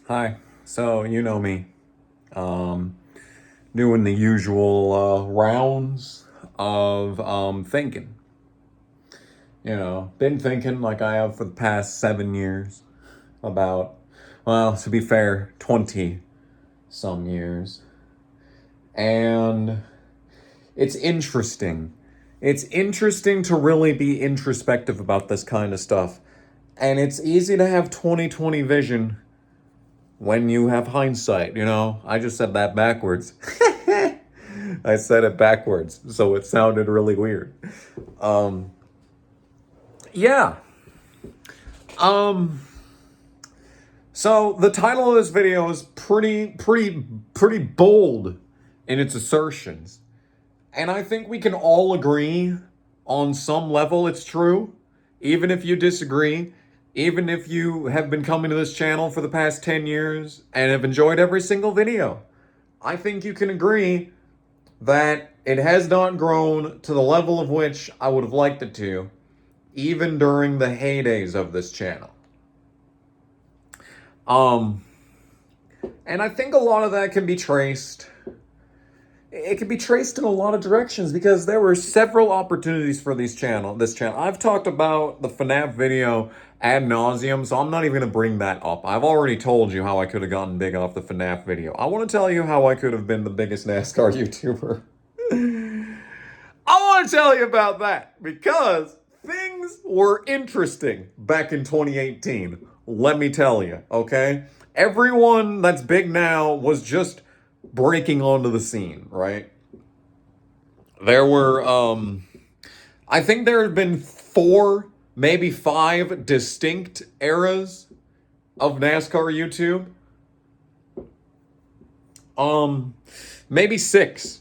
Hi. So, you know me. Um, Doing the usual rounds of thinking. Been thinking like I have for the past 7 years about, well, to be fair, 20 some years. And it's interesting. It's interesting to really be introspective about this kind of stuff. And it's easy to have 20/20 vision when you have hindsight. I just said that backwards. I said it backwards, so it sounded really weird. Um, yeah. Um, so the title of this video is pretty bold in its assertions. And I think we can all agree on some level it's true. Even if you disagree, even if you have been coming to this channel for the past 10 years and have enjoyed every single video, I think you can agree that it has not grown to the level of which I would have liked it to, even during the heydays of this channel. Um, and I think a lot of that can be traced. It can be traced in a lot of directions because there were several opportunities for this channel. I've talked about the FNAF video ad nauseum, so I'm not even going to bring that up. I've already told you how I could have gotten big off the FNAF video. I want to tell you how I could have been the biggest NASCAR YouTuber. I want to tell you about that because things were interesting back in 2018. Let me tell you, okay? Everyone that's big now was just breaking onto the scene, right? There were, I think there have been 4, maybe 5 distinct eras of NASCAR YouTube. Maybe 6.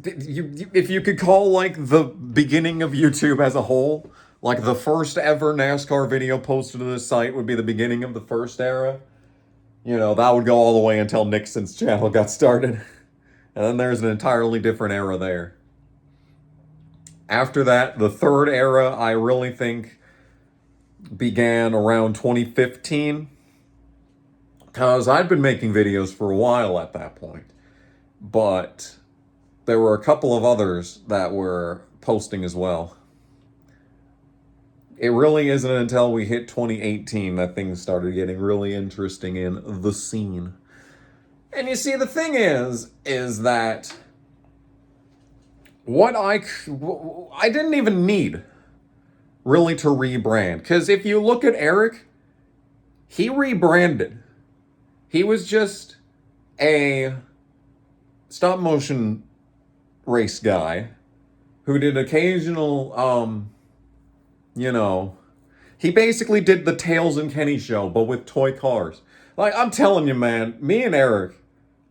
If you could call like the beginning of YouTube as a whole, like the first ever NASCAR video posted to this site would be the beginning of the first era. That would go all the way until Nixon's channel got started. And then there's an entirely different era there. After that, the third era, I really think, began around 2015. Because I'd been making videos for a while at that point. But there were a couple of others that were posting as well. It really isn't until we hit 2018 that things started getting really interesting in the scene. And you see, the thing is that I didn't even need really to rebrand. Because if you look at Eric, he rebranded. He was just a stop motion race guy who did occasional, he basically did the Tails and Kenny show, but with toy cars. Like, I'm telling you, man, me and Eric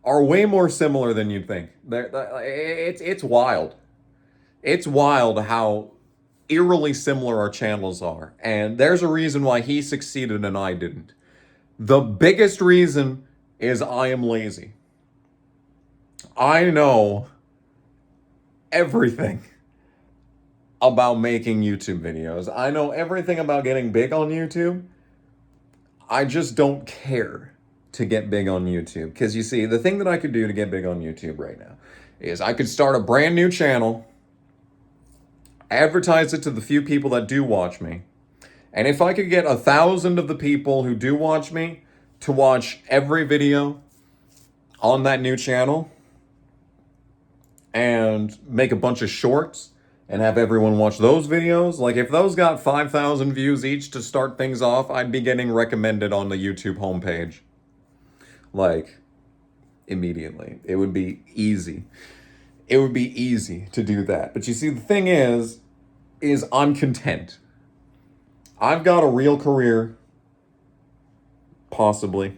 are way more similar than you'd think. It's wild. It's wild how eerily similar our channels are. And there's a reason why he succeeded and I didn't. The biggest reason is I am lazy. I know everything about making YouTube videos. I know everything about getting big on YouTube. I just don't care to get big on YouTube. Because you see, the thing that I could do to get big on YouTube right now is I could start a brand new channel, advertise it to the few people that do watch me, and if I could get 1,000 of the people who do watch me to watch every video on that new channel and make a bunch of shorts and have everyone watch those videos, like if those got 5,000 views each to start things off, I'd be getting recommended on the YouTube homepage. Like, immediately. It would be easy. It would be easy to do that. But you see, the thing is I'm content. I've got a real career. Possibly.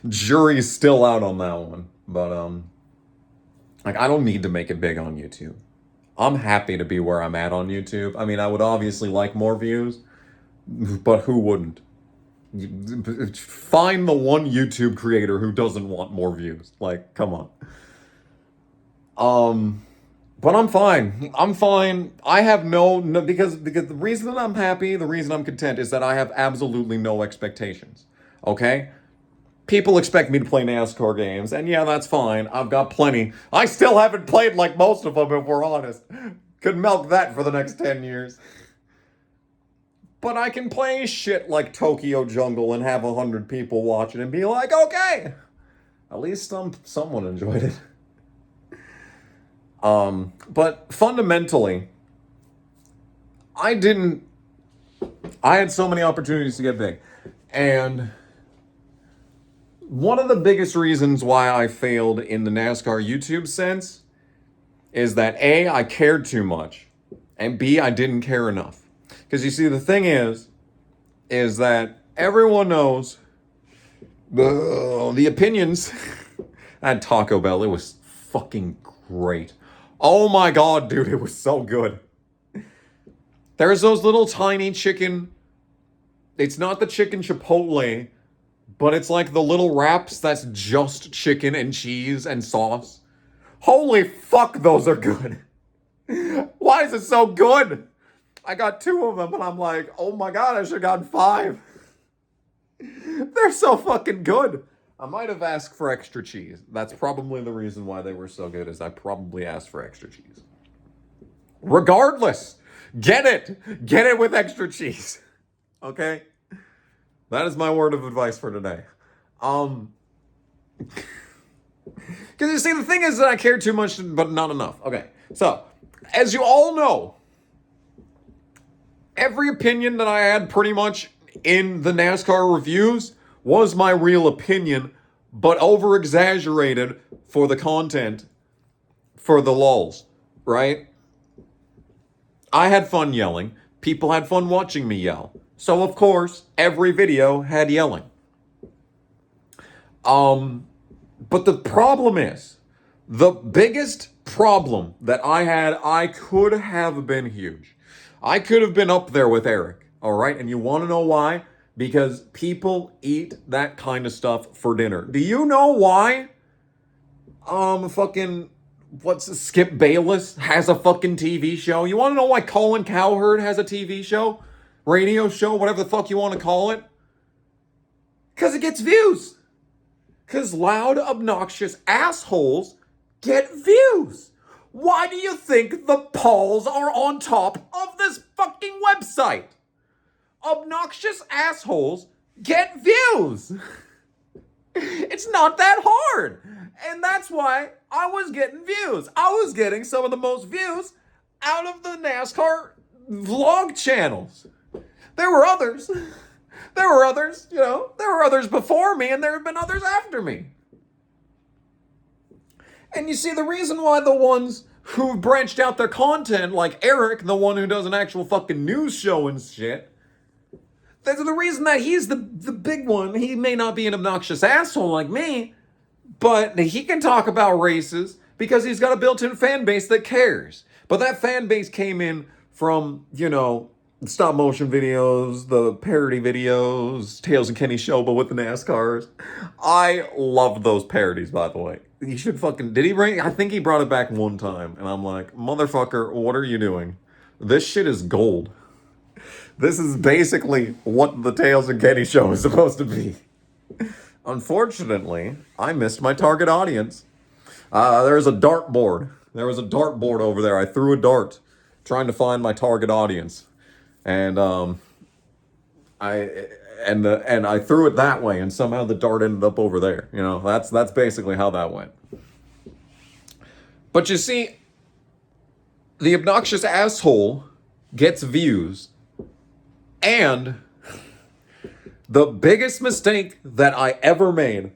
Jury's still out on that one. But, like, I don't need to make it big on YouTube. I'm happy to be where I'm at on YouTube. I mean, I would obviously like more views, but who wouldn't? Find the one YouTube creator who doesn't want more views. Like, come on. But I'm fine. I'm fine. I have no because the reason that I'm happy, the reason I'm content is that I have absolutely no expectations. okay? People expect me to play NASCAR games, and yeah, that's fine. I've got plenty. I still haven't played like most of them, if we're honest. Could milk that for the next 10 years. But I can play shit like Tokyo Jungle and have 100 people watching and be like, okay, at least someone enjoyed it. But fundamentally, I had so many opportunities to get big. And one of the biggest reasons why I failed in the NASCAR YouTube sense is that A, I cared too much, and B, I didn't care enough. Because you see, the thing is that everyone knows the opinions. I had Taco Bell. It was fucking great. Oh my god, dude, it was so good. There's those little tiny chicken. It's not the chicken chipotle, but it's like the little wraps that's just chicken and cheese and sauce. Holy fuck, those are good. Why is it so good? I got 2 of them and I'm like, oh my god, I should have gotten 5. They're so fucking good. I might have asked for extra cheese. That's probably the reason why they were so good, is I probably asked for extra cheese. Regardless, get it. Get it with extra cheese. Okay? That is my word of advice for today. Because you see, the thing is that I care too much, but not enough. Okay, so, as you all know, every opinion that I had pretty much in the NASCAR reviews was my real opinion, but over-exaggerated for the content, for the lulz, right? I had fun yelling. People had fun watching me yell. So, of course, every video had yelling. But the problem is, the biggest problem that I had, I could have been huge. I could have been up there with Eric, all right? And you want to know why? Because people eat that kind of stuff for dinner. Do you know why? Skip Bayless has a fucking TV show? You want to know why Colin Cowherd has a TV show? Radio show? Whatever the fuck you want to call it? Because it gets views. Because loud, obnoxious assholes get views. Why do you think the polls are on top of this fucking website? Obnoxious assholes get views. It's not that hard. And that's why I was getting views. I was getting some of the most views out of the NASCAR vlog channels. There were others. There were others before me, and there have been others after me. And you see, the reason why the ones who branched out their content, like Eric, the one who does an actual fucking news show and shit, that's the reason that he's the big one. He may not be an obnoxious asshole like me, but he can talk about races because he's got a built-in fan base that cares. But that fan base came in from, stop motion videos, the parody videos, Tails and Kenny show, but with the NASCARs. I love those parodies, by the way. He should I think he brought it back one time, and I'm like, motherfucker, what are you doing? This shit is gold. This is basically what the Tails and Kenny show is supposed to be. Unfortunately, I missed my target audience. There's a dartboard. There was a dartboard over there. I threw a dart trying to find my target audience. And I threw it that way, and somehow the dart ended up over there. That's basically how that went. But you see, the obnoxious asshole gets views, and the biggest mistake that I ever made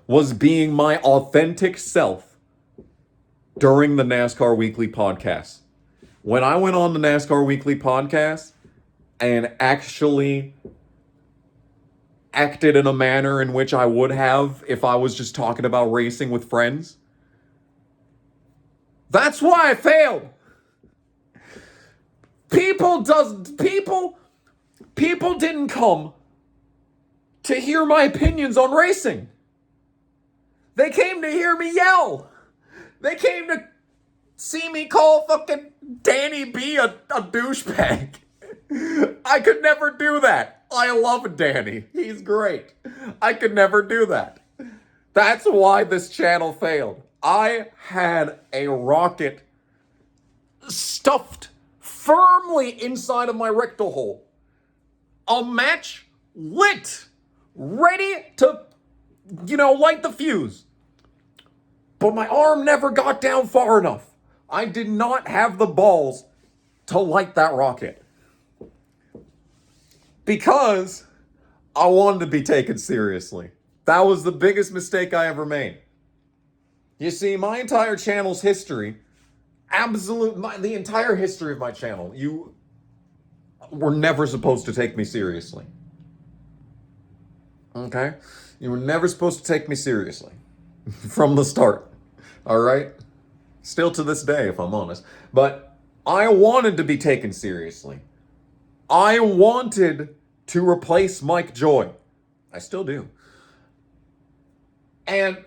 was being my authentic self during the NASCAR Weekly podcast. When I went on the NASCAR Weekly podcast and actually acted in a manner in which I would have if I was just talking about racing with friends, that's why I failed. People didn't come to hear my opinions on racing. They came to hear me yell. They came to see me call fucking Danny B a douchebag. I could never do that. I love Danny. He's great. I could never do that. That's why this channel failed. I had a rocket stuffed firmly inside of my rectal hole. A match lit, ready to, light the fuse. But my arm never got down far enough. I did not have the balls to light that rocket. Because I wanted to be taken seriously. That was the biggest mistake I ever made. You see, my entire channel's history, the entire history of my channel, you were never supposed to take me seriously. Okay? You were never supposed to take me seriously. From the start. Alright? Still to this day, if I'm honest. But I wanted to be taken seriously. I wanted to replace Mike Joy. I still do. And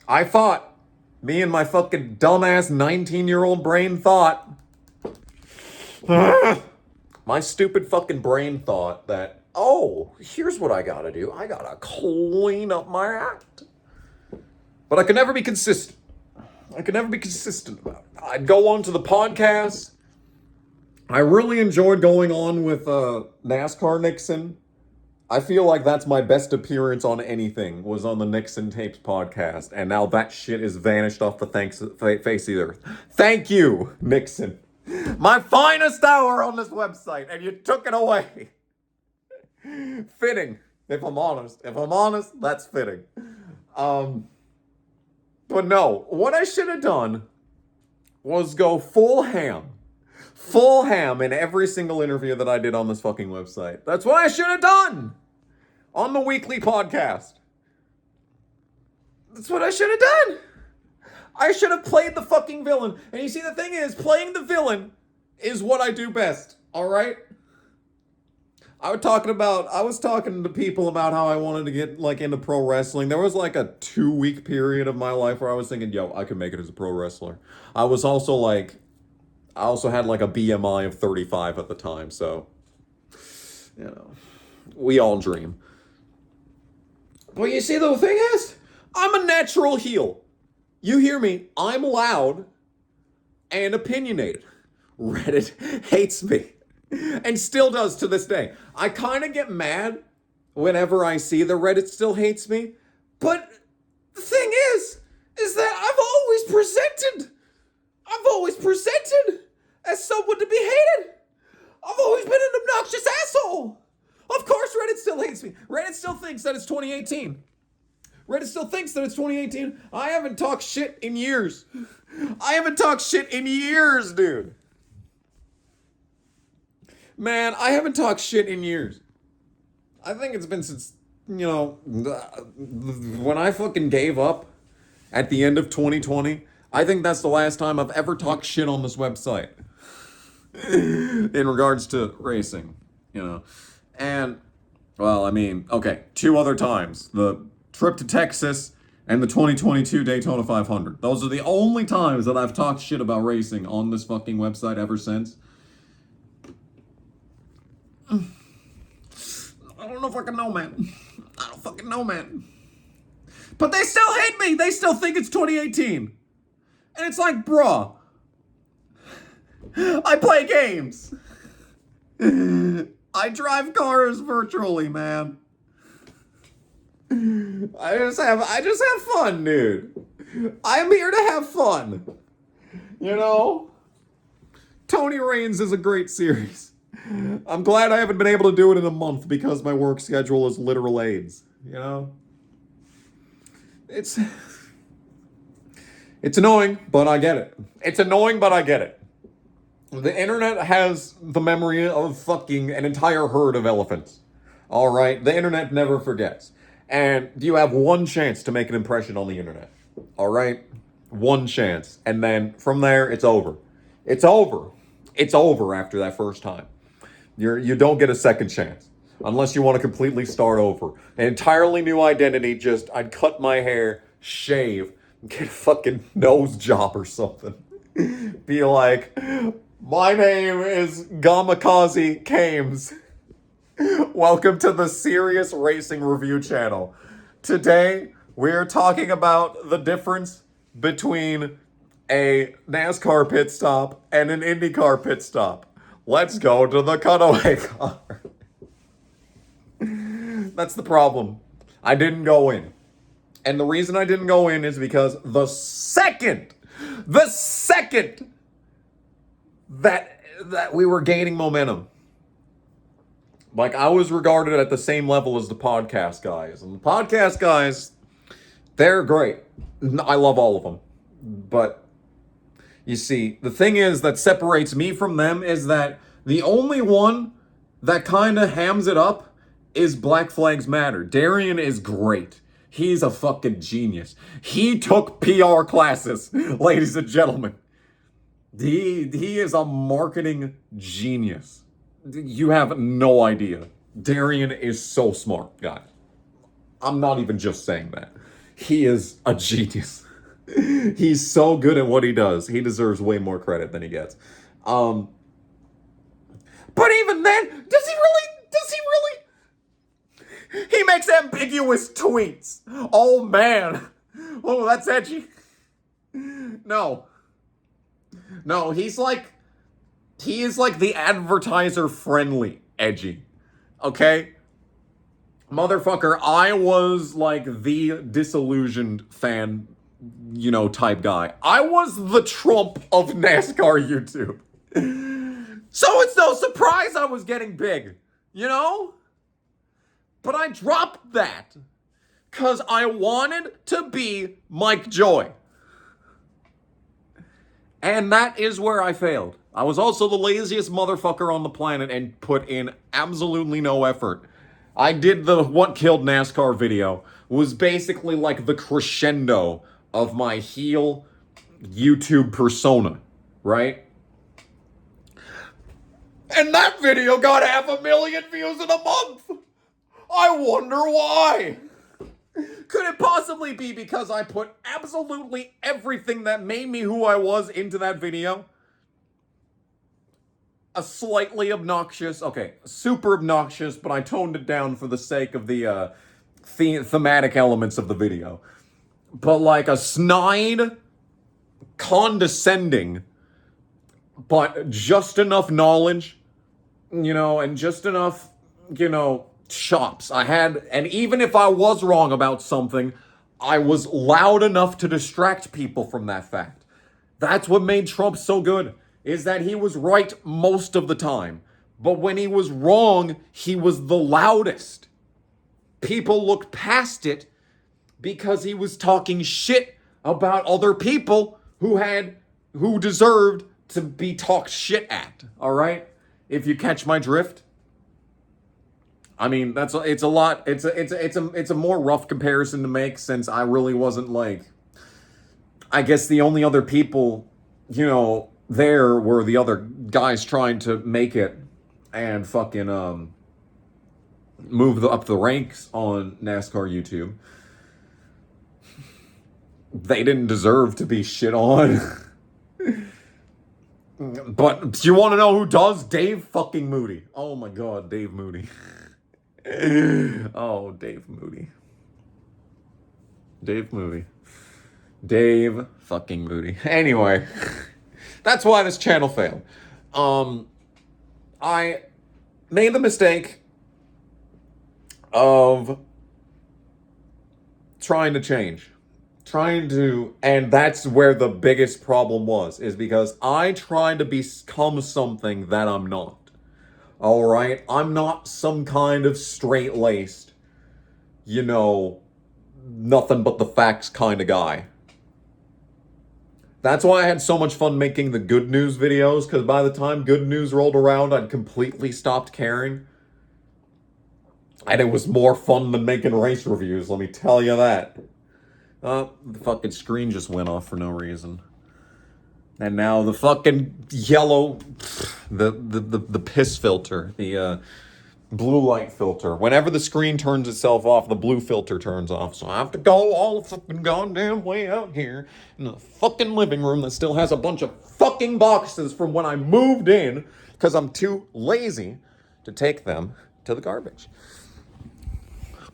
I thought, me and my fucking dumbass 19-year-old brain thought, my stupid fucking brain thought that, oh, here's what I gotta do. I gotta clean up my act. But I could never be consistent. I could never be consistent about it. I'd go on to the podcast. I really enjoyed going on with NASCAR Nixon. I feel like that's my best appearance on anything, was on the Nixon Tapes podcast. And now that shit is vanished off the face of the earth. Thank you, Nixon. My finest hour on this website, and you took it away. Fitting, if I'm honest. If I'm honest, that's fitting. But no, what I should have done was go full ham. Full ham in every single interview that I did on this fucking website. That's what I should have done on the weekly podcast. That's what I should have done. I should have played the fucking villain. And you see, the thing is, playing the villain is what I do best. All right? I was talking to people about how I wanted to get into pro wrestling. There was a 2-week period of my life where I was thinking, yo, I could make it as a pro wrestler. I also had a BMI of 35 at the time, so, we all dream. But you see, the thing is, I'm a natural heel. You hear me? I'm loud and opinionated. Reddit hates me. And still does to this day. I kind of get mad whenever I see that Reddit still hates me. But the thing is that I've always presented as someone to be hated. I've always been an obnoxious asshole. Of course Reddit still hates me. Reddit still thinks that it's 2018. Reddit still thinks that it's 2018. I haven't talked shit in years. Dude. Man, I haven't talked shit in years. I think it's been since, when I fucking gave up at the end of 2020, I think that's the last time I've ever talked shit on this website. In regards to racing, And, well, I mean, okay, 2 other times. The trip to Texas and the 2022 Daytona 500. Those are the only times that I've talked shit about racing on this fucking website ever since. I don't know if I can know, man. I don't fucking know, man. But they still hate me. They still think it's 2018. And it's like, bruh. I play games. I drive cars virtually, man. I just have fun, dude. I'm here to have fun. Tony Reigns is a great series. I'm glad I haven't been able to do it in a month because my work schedule is literal AIDS. It's annoying, but I get it. The internet has the memory of fucking an entire herd of elephants. All right? The internet never forgets. And you have one chance to make an impression on the internet. All right? One chance. And then from there, it's over. It's over after that first time. You don't get a second chance. Unless you want to completely start over. An entirely new identity, I'd cut my hair, shave, get a fucking nose job or something. Be like, My name is Gamakazi Kames. Welcome to the Serious Racing Review channel. Today, we're talking about the difference between a NASCAR pit stop and an IndyCar pit stop. Let's go to the cutaway car. That's the problem. I didn't go in. And the reason I didn't go in is because the second that we were gaining momentum, like, I was regarded at the same level as the podcast guys. And the podcast guys, they're great. I love all of them. But you see, the thing is that separates me from them is that the only one that kind of hams it up is Black Flags Matter. Darian is great. He's a fucking genius. He took PR classes, ladies and gentlemen. He is a marketing genius. You have no idea. Darian is so smart, guys. I'm not even just saying that. He is a genius. He's so good at what he does. He deserves way more credit than he gets. But even then, does he really? He makes ambiguous tweets. Oh man. Oh, that's edgy. No, he is like the advertiser friendly edgy. Okay? Motherfucker, I was like the disillusioned fan, type guy. I was the Trump of NASCAR YouTube. So it's no surprise I was getting big, But I dropped that because I wanted to be Mike Joy. And that is where I failed. I was also the laziest motherfucker on the planet and put in absolutely no effort. I did the What Killed NASCAR video. Was basically like the crescendo of my heel YouTube persona, right? And that video got 500,000 views in a month. I wonder why. Could it possibly be because I put absolutely everything that made me who I was into that video? A slightly obnoxious, super obnoxious, but I toned it down for the sake of the thematic elements of the video. But like a snide, condescending, but just enough knowledge, and just enough, chops. And even if I was wrong about something, I was loud enough to distract people from that fact. That's what made Trump so good, is that he was right most of the time. But when he was wrong, he was the loudest. People looked past it because he was talking shit about other people who deserved to be talked shit at, all right? If you catch my drift. I mean, it's a more rough comparison to make, since I really wasn't I guess the only other people, there were the other guys trying to make it and fucking move up the ranks on NASCAR YouTube. They didn't deserve to be shit on. But do you want to know who does? Dave fucking Moody. Oh my god, Dave Moody. Oh, Dave Moody. Dave fucking Moody. Anyway, that's why this channel failed. I made the mistake of trying to change. And that's where the biggest problem was, is because I tried to become something that I'm not. All right? I'm not some kind of straight-laced, nothing but the facts kind of guy. That's why I had so much fun making the good news videos, because by the time good news rolled around, I'd completely stopped caring. And it was more fun than making race reviews, let me tell you that. The fucking screen just went off for no reason. And now the fucking yellow, the piss filter, the blue light filter. Whenever the screen turns itself off, the blue filter turns off. So I have to go all the fucking goddamn way out here in the fucking living room that still has a bunch of fucking boxes from when I moved in because I'm too lazy to take them to the garbage.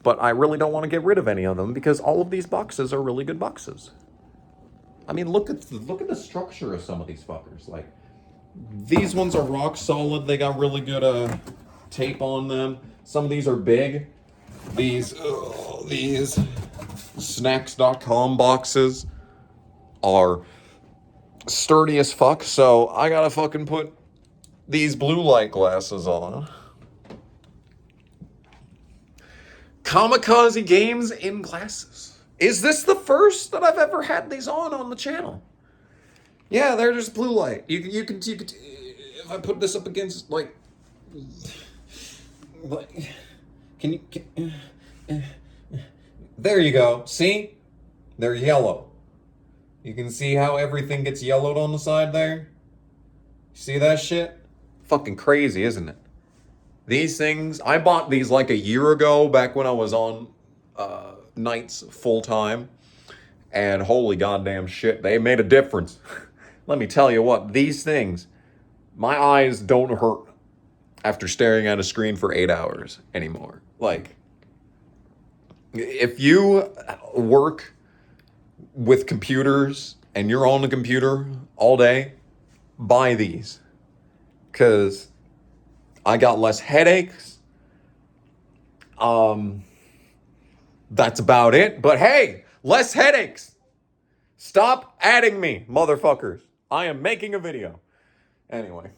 But I really don't want to get rid of any of them because all of these boxes are really good boxes. I mean, look at the structure of some of these fuckers. Like, these ones are rock solid. They got really good tape on them. Some of these are big. These snacks.com boxes are sturdy as fuck. So I gotta fucking put these blue light glasses on. Kamikaze Games in glasses. Is this the first that I've ever had these on the channel? Yeah, they're just blue light. You can if I put this up against like can there you go. See? They're yellow. You can see how everything gets yellowed on the side there? See that shit? Fucking crazy, isn't it? These things, I bought these like a year ago, back when I was on nights full time. And holy goddamn shit, they made a difference. Let me tell you what, these things, my eyes don't hurt after staring at a screen for 8 hours anymore. Like, if you work with computers and you're on the computer all day, buy these. Because I got less headaches. That's about it. But hey, less headaches. Stop adding me, motherfuckers. I am making a video. Anyway.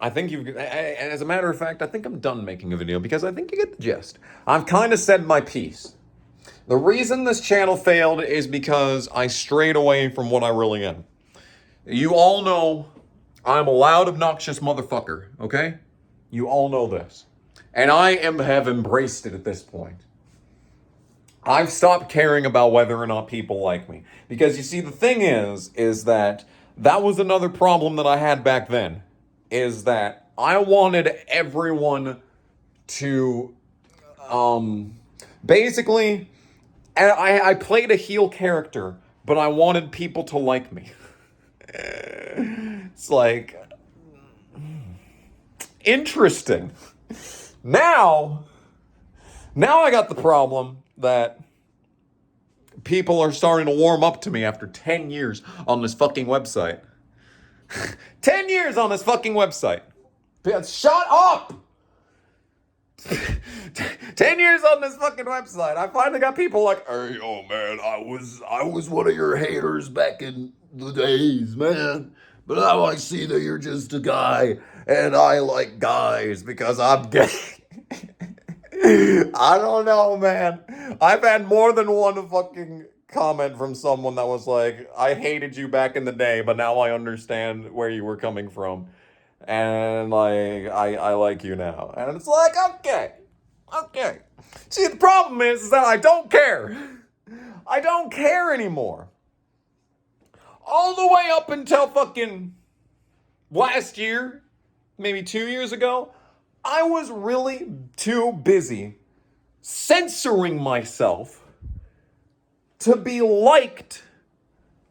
I think as a matter of fact, I think I'm done making a video because I think you get the gist. I've kind of said my piece. The reason this channel failed is because I strayed away from what I really am. You all know I'm a loud, obnoxious motherfucker, okay? You all know this. And I have embraced it at this point. I've stopped caring about whether or not people like me. Because you see, the thing is that was another problem that I had back then. Is that I wanted everyone to, basically, I played a heel character, but I wanted people to like me. It's like, interesting. Now I got the problem that people are starting to warm up to me after 10 years on this fucking website. 10 years on this fucking website. Shut up! 10 years on this fucking website. I finally got people like, hey, yo, man, I was one of your haters back in the days, man. But now I see that you're just a guy, and I like guys because I'm gay. I don't know, man. I've had more than one fucking comment from someone that was like, I hated you back in the day, but now I understand where you were coming from. And like, I like you now. And it's like, okay. See, the problem is that I don't care. I don't care anymore. All the way up until fucking last year, maybe 2 years ago, I was really too busy censoring myself to be liked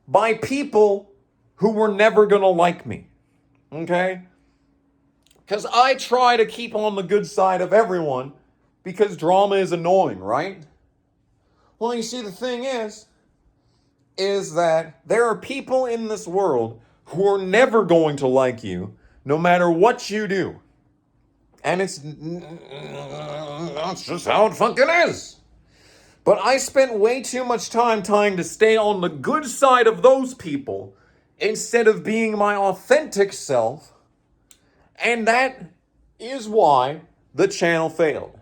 by people who were never gonna like me. Okay? Because I try to keep on the good side of everyone because drama is annoying, right? Well, you see, the thing is that there are people in this world who are never going to like you no matter what you do. And that's just how it fucking is. But I spent way too much time trying to stay on the good side of those people instead of being my authentic self. And that is why the channel failed.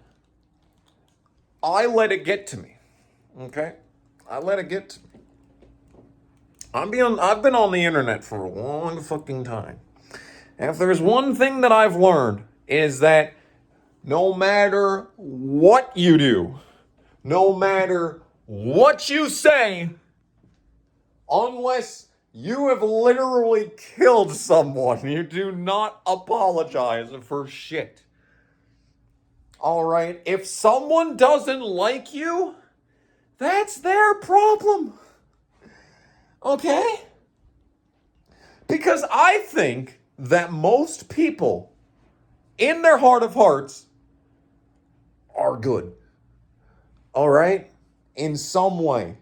I let it get to me. Okay? I let it get to me. I've been on the internet for a long fucking time. And if there's one thing that I've learned is that no matter what you do, no matter what you say, unless you have literally killed someone, you do not apologize for shit. All right? If someone doesn't like you, that's their problem. Okay? Because I think that most people, in their heart of hearts, are good. All right? In some way.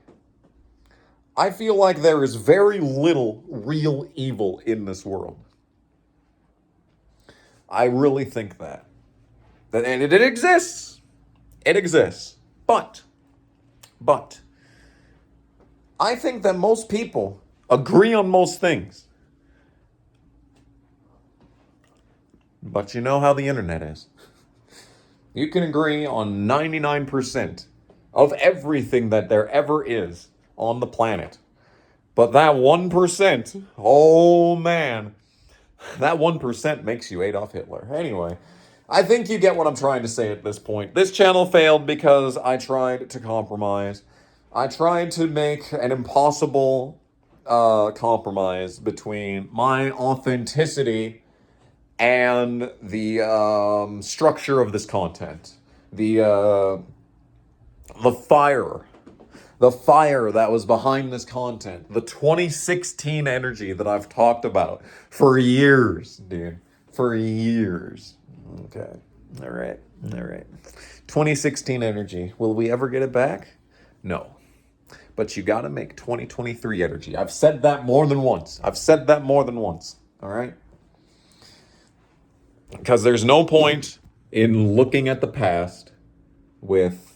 I feel like there is very little real evil in this world. I really think that. And it exists. It exists. But, I think that most people agree on most things. But you know how the internet is. You can agree on 99% of everything that there ever is on the planet. But that 1%, oh man, that 1% makes you Adolf Hitler. Anyway, I think you get what I'm trying to say at this point. This channel failed because I tried to compromise. I tried to make an impossible compromise between my authenticity and the structure of this content. The fire. The fire that was behind this content. The 2016 energy that I've talked about for years, dude. For years. Okay. All right. 2016 energy. Will we ever get it back? No. But you gotta make 2023 energy. I've said that more than once. All right? Because there's no point in looking at the past with,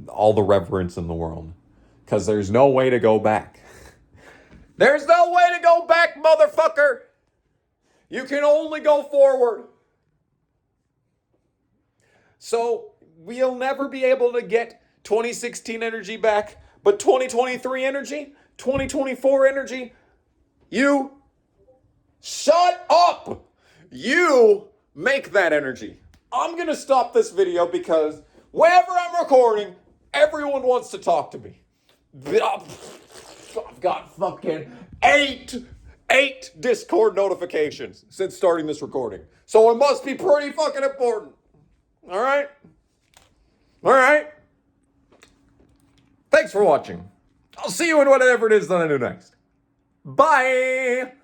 all the reverence in the world. Because there's no way to go back. There's no way to go back, motherfucker! You can only go forward. So, we'll never be able to get 2016 energy back, but 2023 energy, 2024 energy, you shut up! You make that energy. I'm going to stop this video because whenever I'm recording, everyone wants to talk to me. I've got fucking eight Discord notifications since starting this recording. So it must be pretty fucking important. All right? Thanks for watching. I'll see you in whatever it is that I do next. Bye!